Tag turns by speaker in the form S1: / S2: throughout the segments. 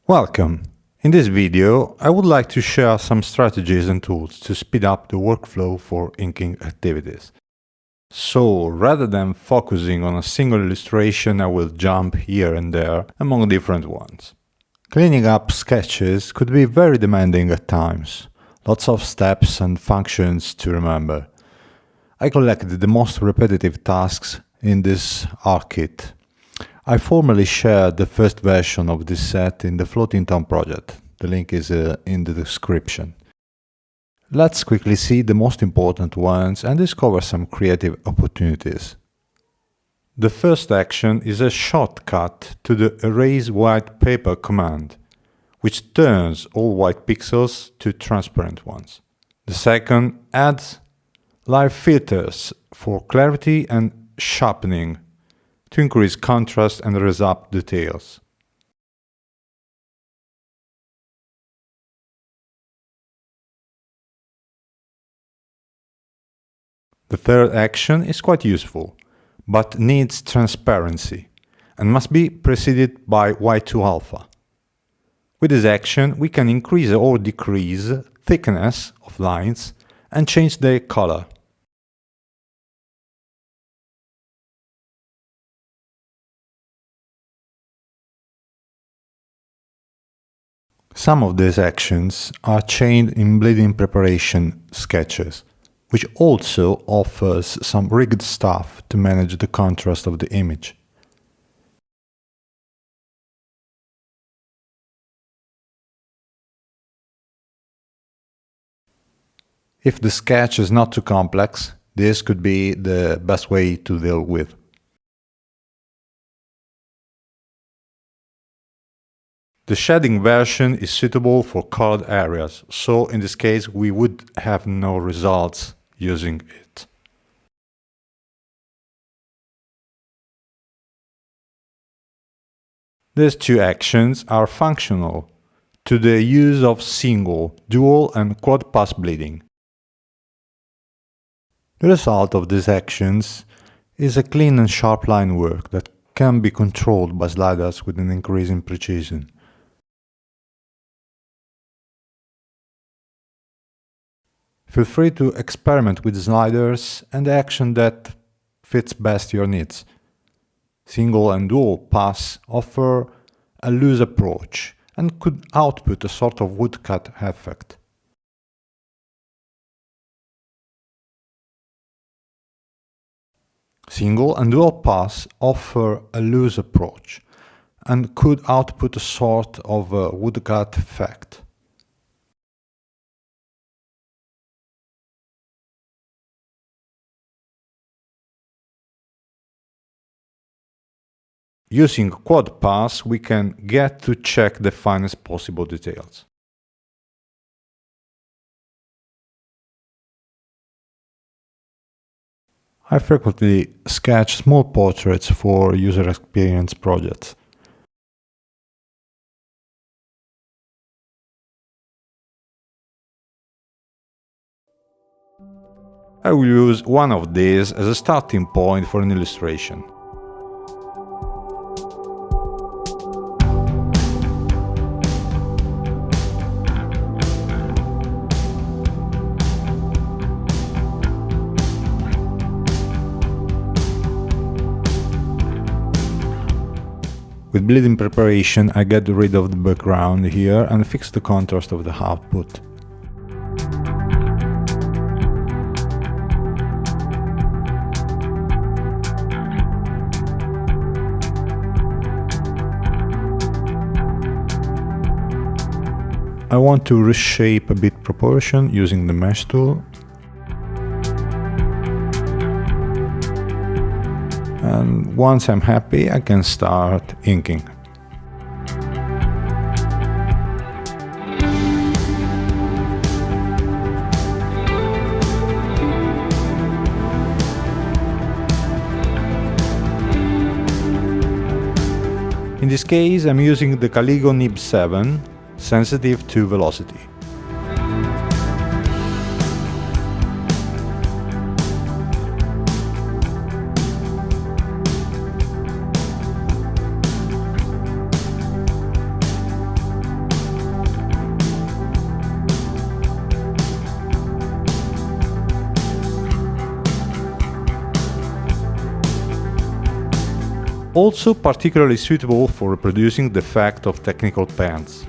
S1: Welcome! In this video, I would like to share some strategies and tools to speed up the workflow for inking activities. So, rather than focusing on a single illustration, I will jump here and there among different ones. Cleaning up sketches could be very demanding at times. Lots of steps and functions to remember. I collected the most repetitive tasks in this R-Kit. I formerly shared the first version of this set in the Floating Tom project. The link is in the description. Let's quickly see the most important ones and discover some creative opportunities. The first action is a shortcut to the Erase White Paper command, which turns all white pixels to transparent ones. The second adds live filters for clarity and sharpening to increase contrast and raise up details. The third action is quite useful, but needs transparency and must be preceded by Y2 alpha. With this action, we can increase or decrease thickness of lines and change their color. Some of these actions are chained in bleeding preparation sketches, which also offers some rigged stuff to manage the contrast of the image. If the sketch is not too complex, this could be the best way to deal with. The shading version is suitable for colored areas, so in this case we would have no results using it. These two actions are functional to the use of single, dual and quad pass bleeding. The result of these actions is a clean and sharp line work that can be controlled by sliders with an increasing precision. Feel free to experiment with sliders and the action that fits best your needs. Single and dual pass offer a loose approach and could output a sort of woodcut effect. Single and dual pass offer a loose approach and could output a sort of a woodcut effect. Using quad pass, we can get to check the finest possible details. I frequently sketch small portraits for user experience projects. I will use one of these as a starting point for an illustration. With bleeding preparation, I get rid of the background here and fix the contrast of the output. I want to reshape a bit proportion using the mesh tool. And once I'm happy, I can start inking. In this case, I'm using the Caligo Nib 7, sensitive to velocity. Also particularly suitable for reproducing the effect of technical pens.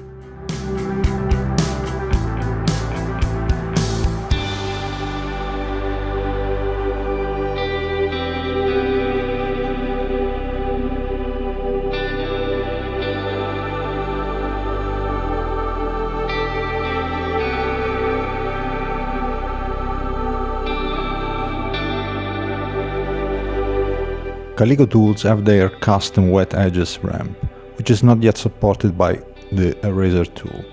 S1: Caligo tools have their custom wet edges ramp, which is not yet supported by the eraser tool.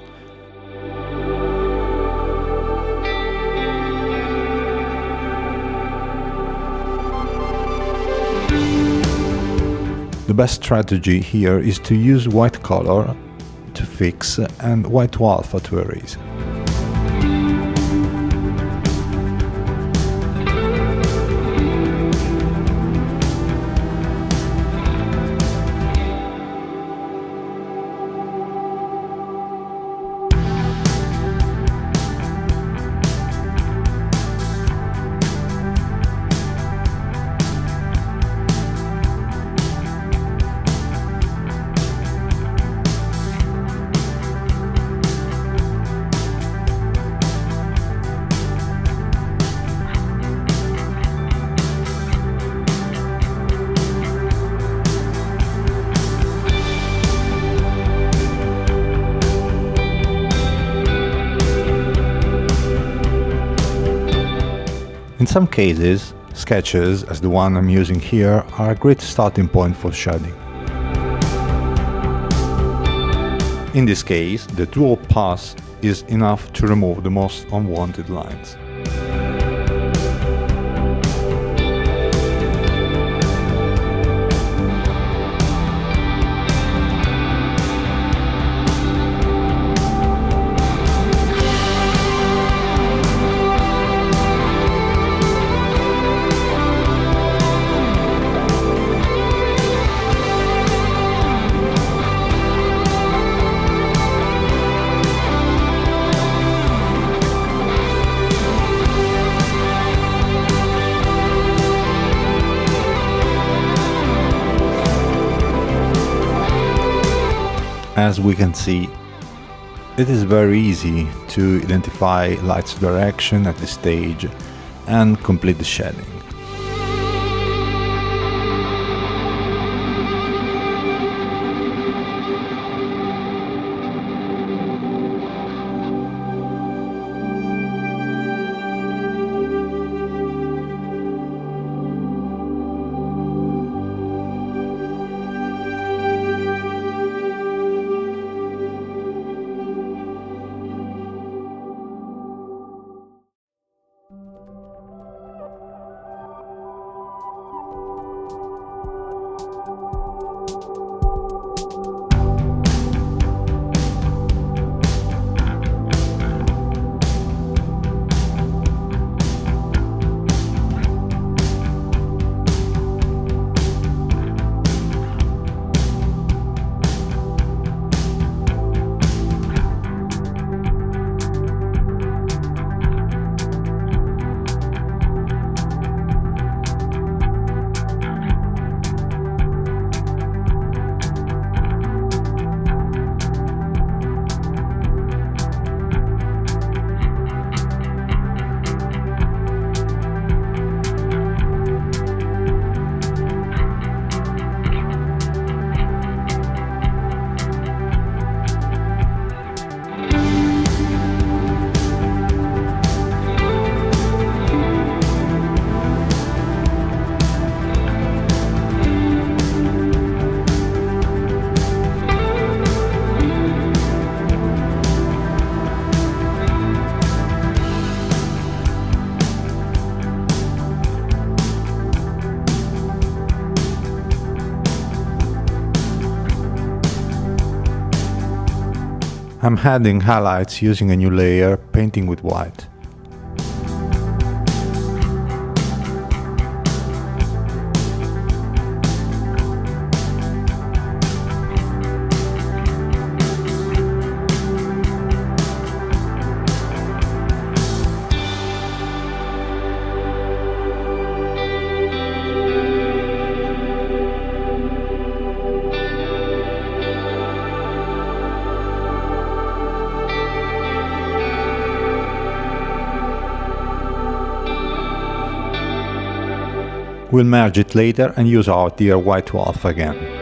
S1: The best strategy here is to use white color to fix and white to alpha to erase. In some cases, sketches, as the one I'm using here, are a great starting point for shading. In this case, the dual pass is enough to remove the most unwanted lines. As we can see, it is very easy to identify light's direction at this stage and complete the shading. I'm adding highlights using a new layer, painting with white. We'll merge it later and use our dear white to alpha again.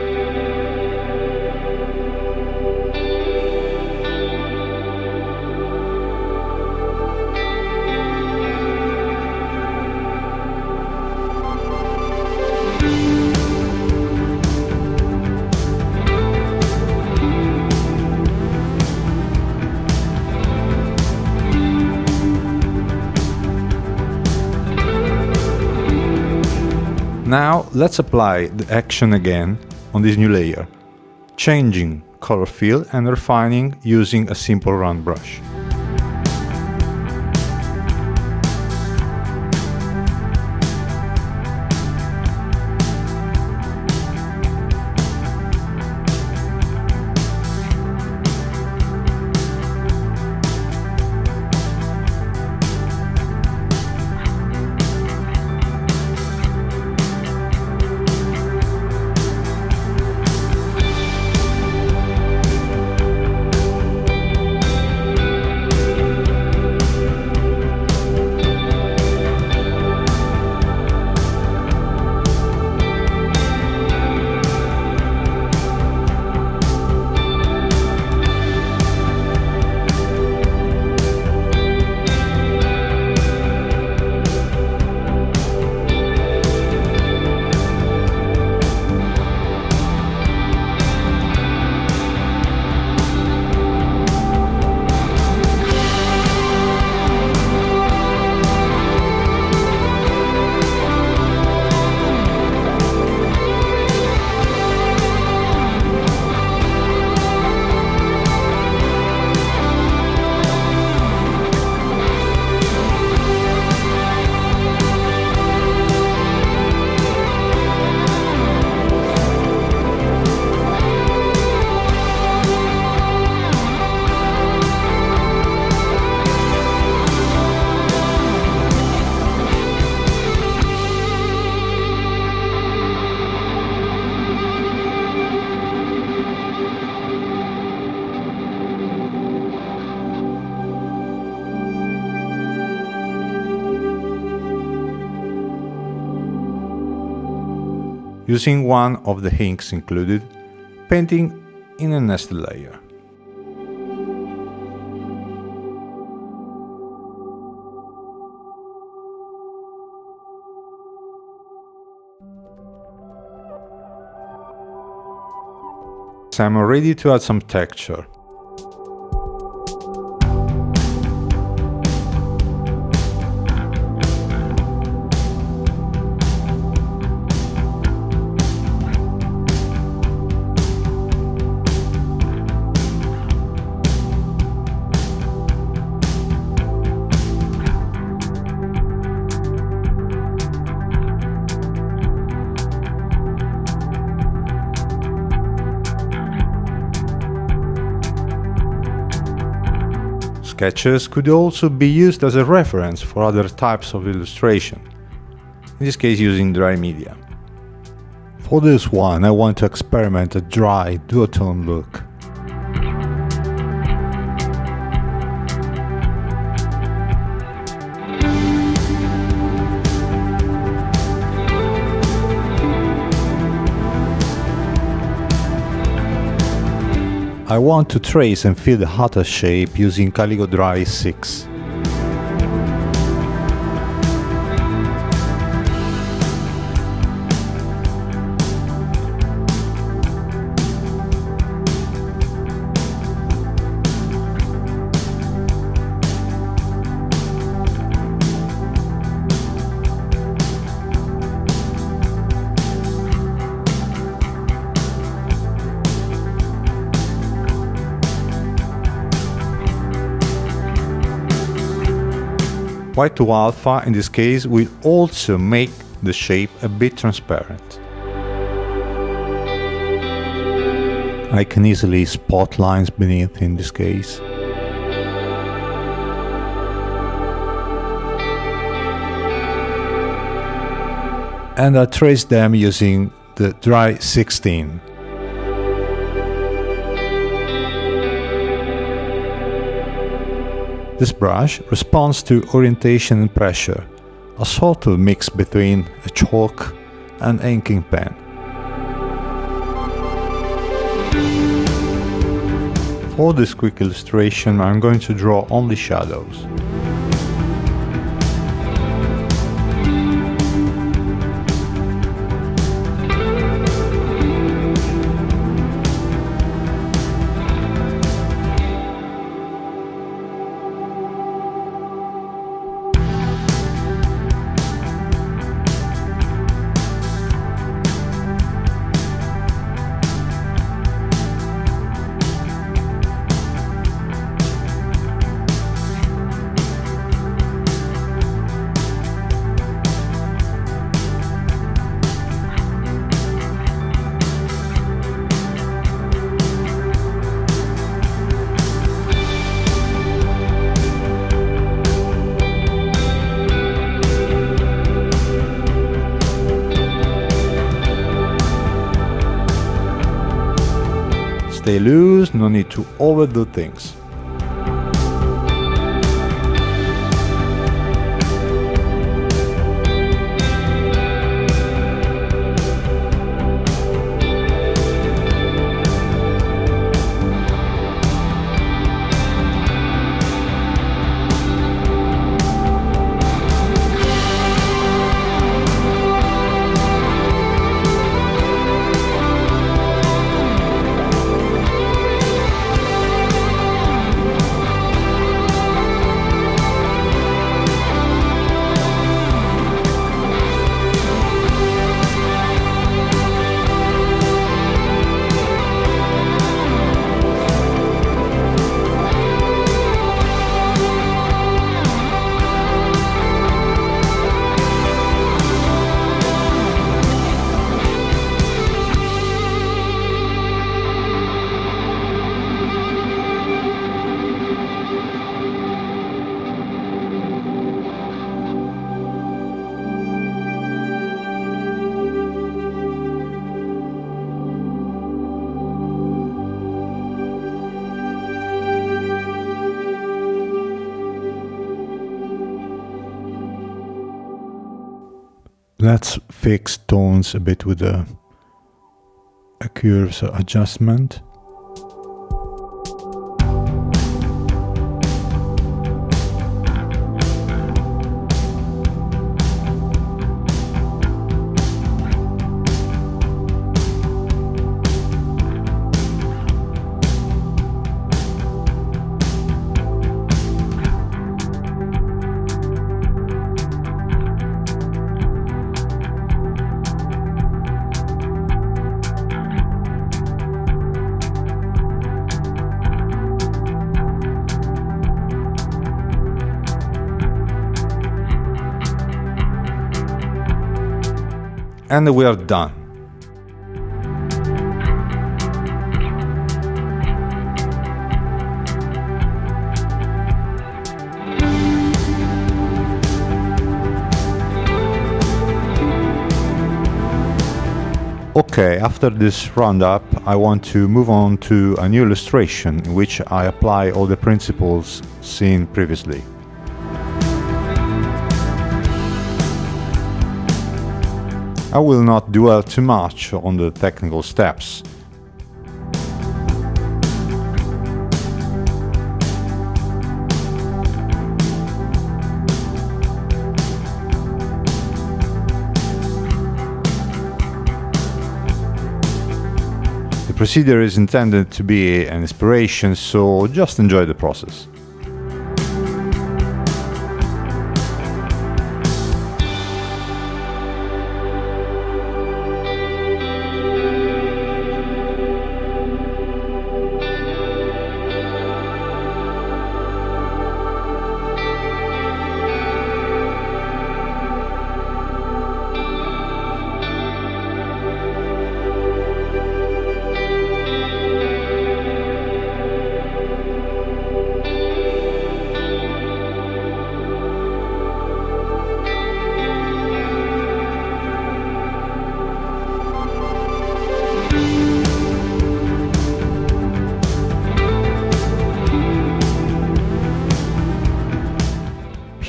S1: Now let's apply the action again on this new layer, changing color fill and refining using a simple round brush. Using one of the inks included, painting in a nested layer. So I'm ready to add some texture. Sketches could also be used as a reference for other types of illustration, in this case using dry media. For this one I want to experiment a dry duotone look. I want to trace and fill the heart shape using Caligo Dry 6. White to alpha in this case will also make the shape a bit transparent. I can easily spot lines beneath in this case. And I trace them using the Dry 16. This brush responds to orientation and pressure, a sort of mix between a chalk an inking pen. For this quick illustration, I'm going to draw only shadows. Stay loose, no need to overdo things. Let's fix tones a bit with a curves adjustment. And we are done. Okay, after this roundup, I want to move on to a new illustration in which I apply all the principles seen previously. I will not dwell too much on the technical steps. The procedure is intended to be an inspiration, so just enjoy the process.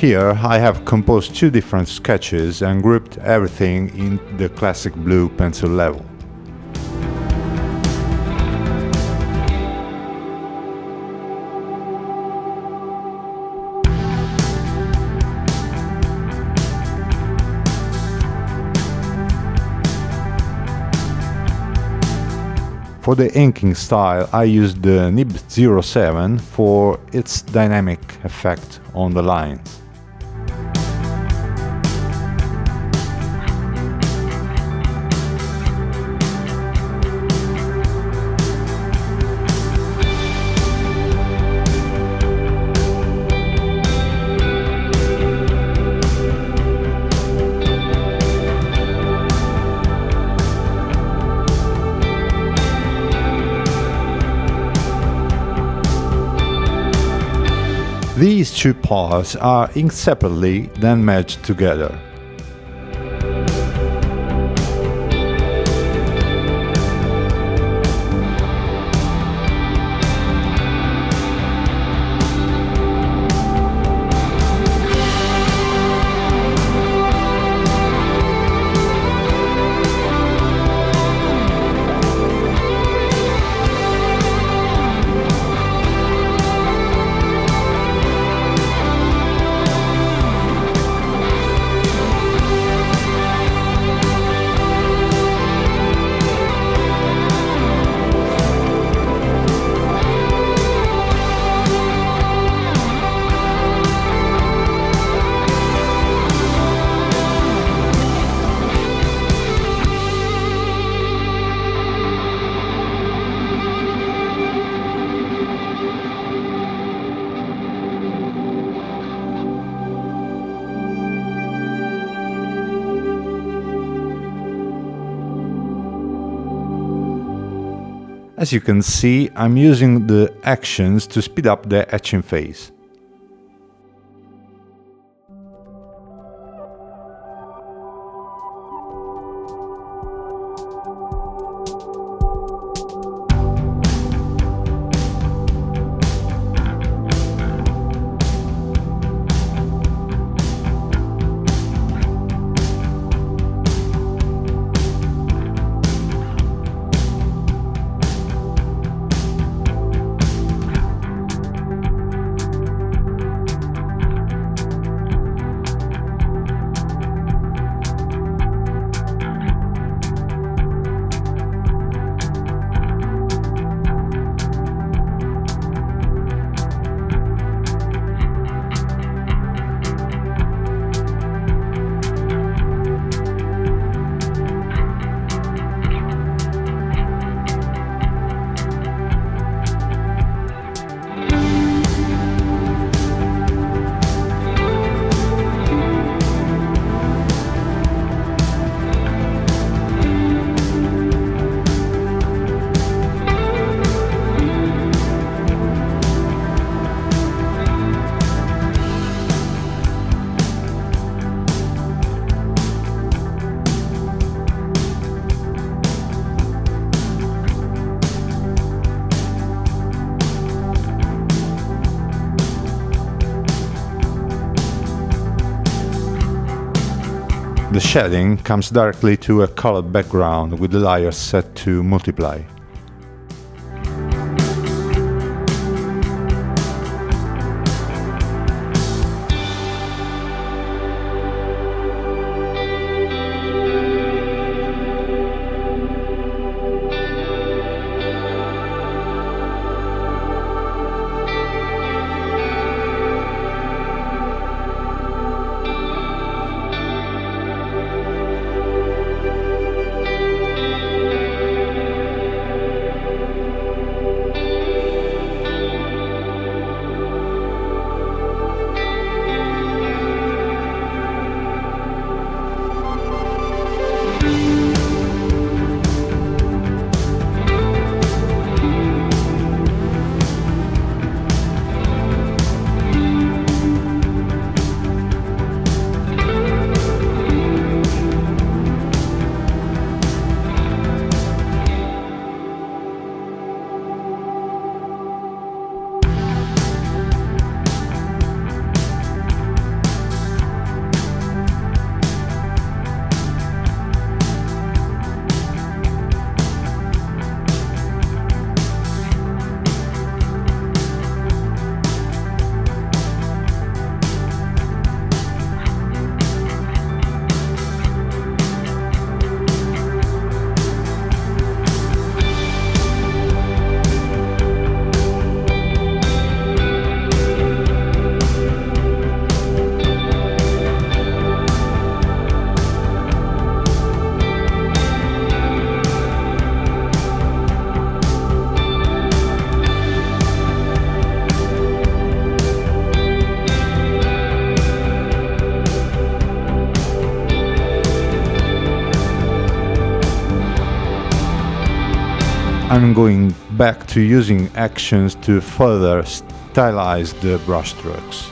S1: Here I have composed two different sketches and grouped everything in the classic blue pencil level. For the inking style, I used the nib 07 for its dynamic effect on the lines. These two parts are inked separately, then merged together. As you can see, I'm using the actions to speed up the etching phase. The shading comes directly to a colored background with the layers set to multiply. I'm going back to using actions to further stylize the brushstrokes.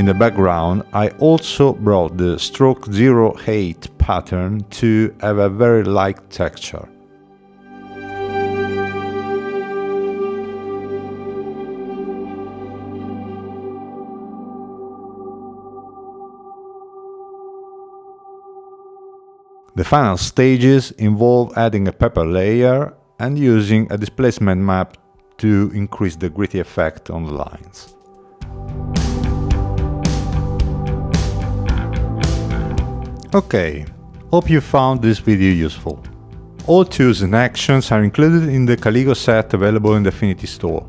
S1: In the background, I also brought the stroke 08 pattern to have a very light texture. The final stages involve adding a pepper layer and using a displacement map to increase the gritty effect on the lines. Okay, hope you found this video useful. All tools and actions are included in the Caligo set available in the Affinity Store.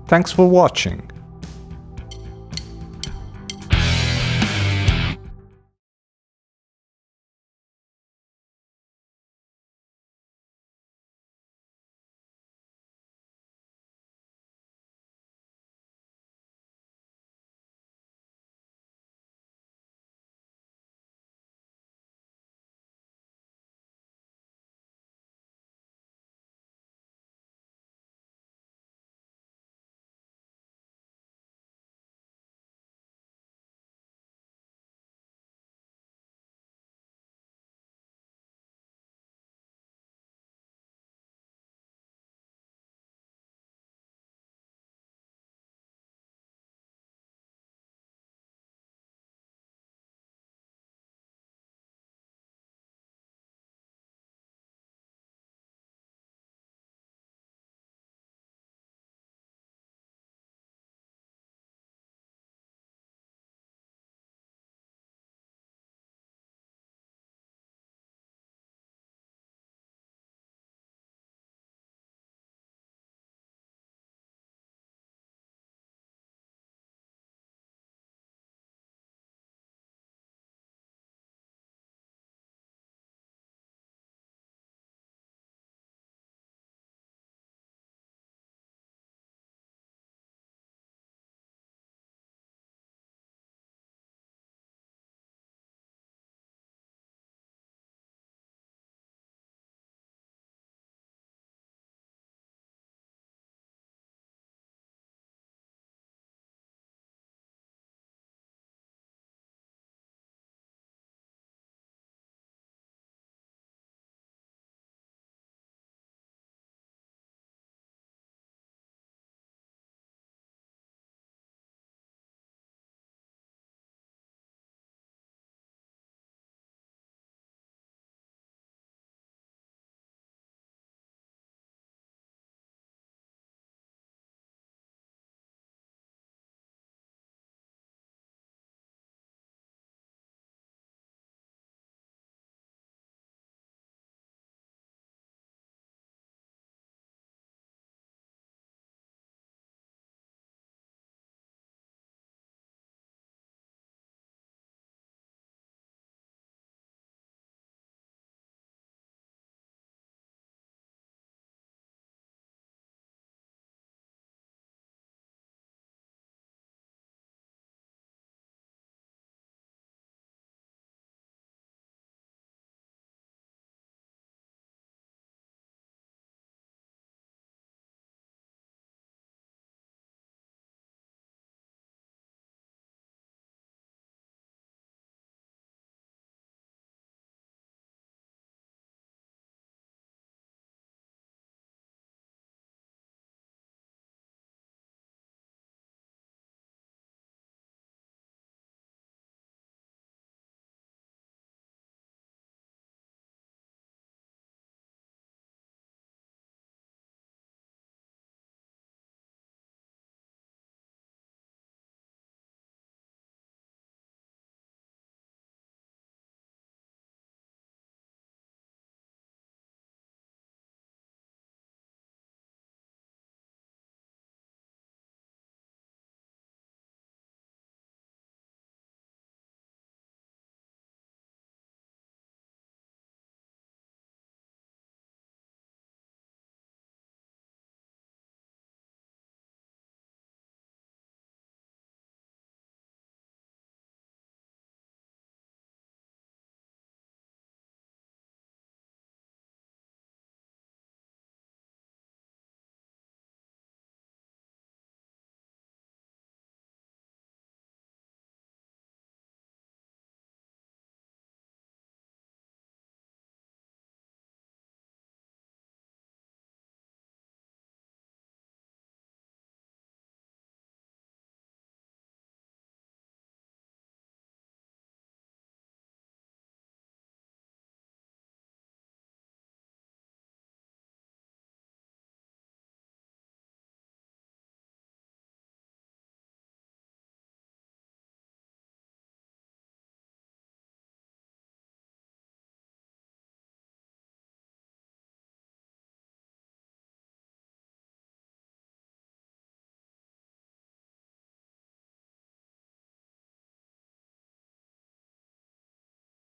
S1: Thanks for watching!